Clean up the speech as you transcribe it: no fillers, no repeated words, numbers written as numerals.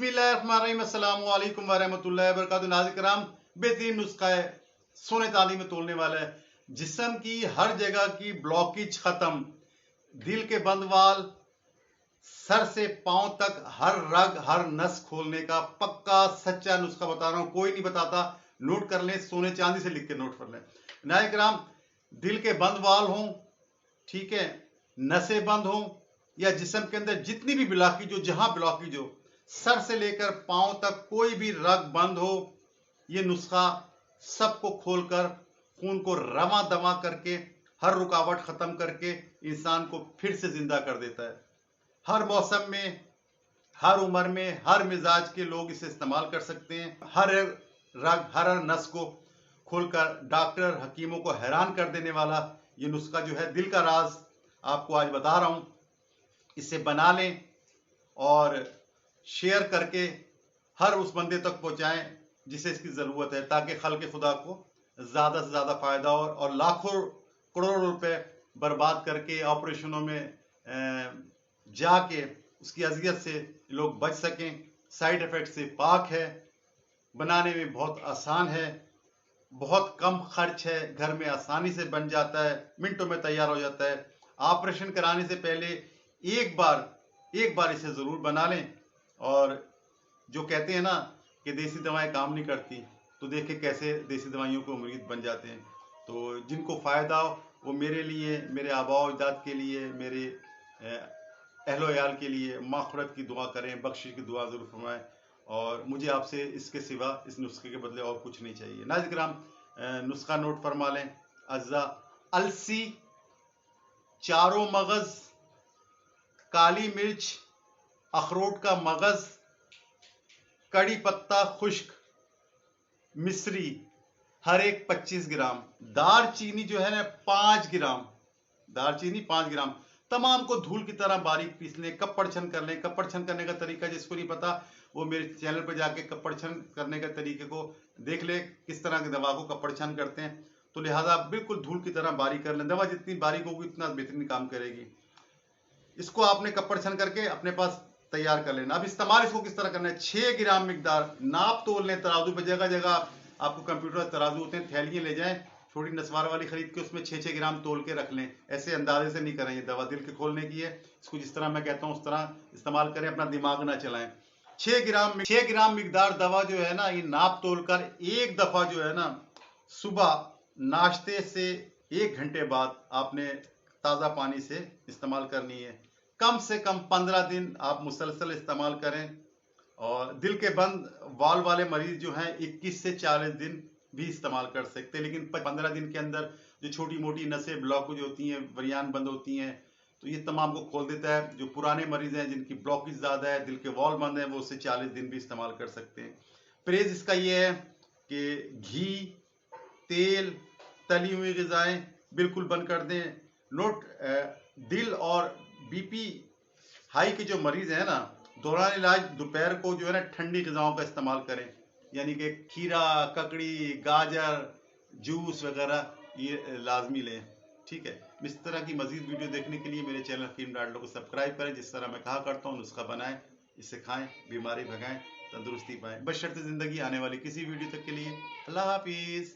बिस्मिल्लाहिर्रहमानिर्रहीम, अस्सलामु अलैकुम वरहमतुल्लाहि वबरकातुहू। नाज़रीन किराम, बेहतरीन नुस्खा है, सोने चांदी में तोलने वाला है। जिस्म की हर जगह की ब्लॉकेज खत्म, दिल के बंद वाल, सर से पांव तक हर रग हर नस खोलने का पक्का सच्चा नुस्खा बता रहा हूं, कोई नहीं बताता। नोट कर लें, सोने चांदी से लिख के नोट कर लें। नाज़रीन किराम, दिल के बंद वाल हों, ठीक है, नसें बंद हों, या जिस्म के अंदर जितनी भी ब्लॉकेज हो, जहां ब्लॉकेज हो, सर से लेकर पांव तक कोई भी रग बंद हो, ये नुस्खा सबको खोलकर खून को रवा दवा करके हर रुकावट खत्म करके इंसान को फिर से जिंदा कर देता है। हर मौसम में, हर उम्र में, हर मिजाज के लोग इसे इस्तेमाल कर सकते हैं। हर रग हर नस को खोलकर डॉक्टर हकीमों को हैरान कर देने वाला ये नुस्खा जो है, दिल का राज, आपको आज बता रहा हूं। इसे बना लें और शेयर करके हर उस बंदे तक पहुंचाएं जिसे इसकी ज़रूरत है, ताकि खल्क़ खुदा को ज़्यादा से ज़्यादा फ़ायदा हो और लाखों करोड़ों रुपए बर्बाद करके ऑपरेशनों में जाके उसकी अजियत से लोग बच सकें। साइड इफ़ेक्ट से पाक है, बनाने में बहुत आसान है, बहुत कम खर्च है, घर में आसानी से बन जाता है, मिनटों में तैयार हो जाता है। ऑपरेशन कराने से पहले एक बार इसे ज़रूर बना लें। और जो कहते हैं ना कि देसी दवाएं काम नहीं करती, तो देखें कैसे देसी दवाइयों को मरीज बन जाते हैं। तो जिनको फ़ायदा हो वो मेरे लिए, मेरे आबाओ अजदाद के लिए, मेरे अहलो याल के लिए माग़फ़िरत की दुआ करें, बख्शिश की दुआ ज़रूर फरमाएं। और मुझे आपसे इसके सिवा, इस नुस्खे के बदले और कुछ नहीं चाहिए। नाज़रीन किराम, नुस्खा नोट फरमा लें। अज़ा, अलसी, चारों मगज़, काली मिर्च, अखरोट का मगज़, कड़ी पत्ता खुश्क, मिश्री हर एक 25 ग्राम, दालचीनी जो है ना 5 ग्राम, दालचीनी 5 ग्राम, तमाम को धूल की तरह बारीक पीस लें, कपड़ छन कर लें। कपड़ छन करने का तरीका जिसको नहीं पता वो मेरे चैनल पर जाके कपड़ छन करने का तरीके को देख ले, किस तरह की दवा को कपड़ छन करते हैं। तो लिहाजा बिल्कुल धूल की तरह बारीक कर लें। दवा जितनी बारीक होगी उतना बेहतरीन काम करेगी। इसको आपने कपड़ छन करके अपने पास तैयार कर लेना। अब इस्तेमाल इसको किस तरह करना है, 6 ग्राम मिकदार, नाप तोल लें तराजू पर, जगह जगह आपको कंप्यूटर तराजू होते हैं, थैलियाँ ले जाएं, छोटी नस्वार वाली खरीद के उसमें 6-6 ग्राम तोल के रख लें। ऐसे अंदाजे से नहीं करें, ये दवा दिल के खोलने की है। इसको जिस तरह मैं कहता हूँ उस तरह इस्तेमाल करें, अपना दिमाग ना चलाएं। 6 ग्राम मिकदार दवा जो है ना, ये नाप तोल कर एक दफ़ा जो है ना, सुबह नाश्ते से 1 घंटे बाद आपने ताज़ा पानी से इस्तेमाल करनी है। कम से कम 15 दिन आप मुसलसल इस्तेमाल करें। और दिल के बंद वाल वाले मरीज जो हैं 21 से 40 दिन भी इस्तेमाल कर सकते हैं, लेकिन 15 दिन के अंदर जो छोटी मोटी नसें ब्लॉकेज होती हैं, वरियान बंद होती हैं, तो ये तमाम को खोल देता है। जो पुराने मरीज हैं जिनकी ब्लॉकेज ज़्यादा है, दिल के वॉल बंद है, वो उससे 40 दिन भी इस्तेमाल कर सकते हैं। परहेज इसका ये है कि घी, तेल, तली हुई ग़िज़ाएँ बिल्कुल बंद कर दें। नोट, दिल और बीपी हाई के जो मरीज हैं ना, दौरान इलाज दोपहर को जो है ना ठंडी ग़िज़ाओं का इस्तेमाल करें, यानी कि खीरा, ककड़ी, गाजर, जूस वगैरह ये लाजमी लें, ठीक है। इस तरह की मजीद वीडियो देखने के लिए मेरे चैनल हकीम डाल्डो को सब्सक्राइब करें। जिस तरह मैं कहा करता हूँ नुस्खा बनाएं, इसे खाएं, बीमारी भगाएं, तंदुरुस्ती पाएं। बशर्ते ज़िंदगी आने वाली किसी वीडियो तक के लिए अल्लाह हाफिज़।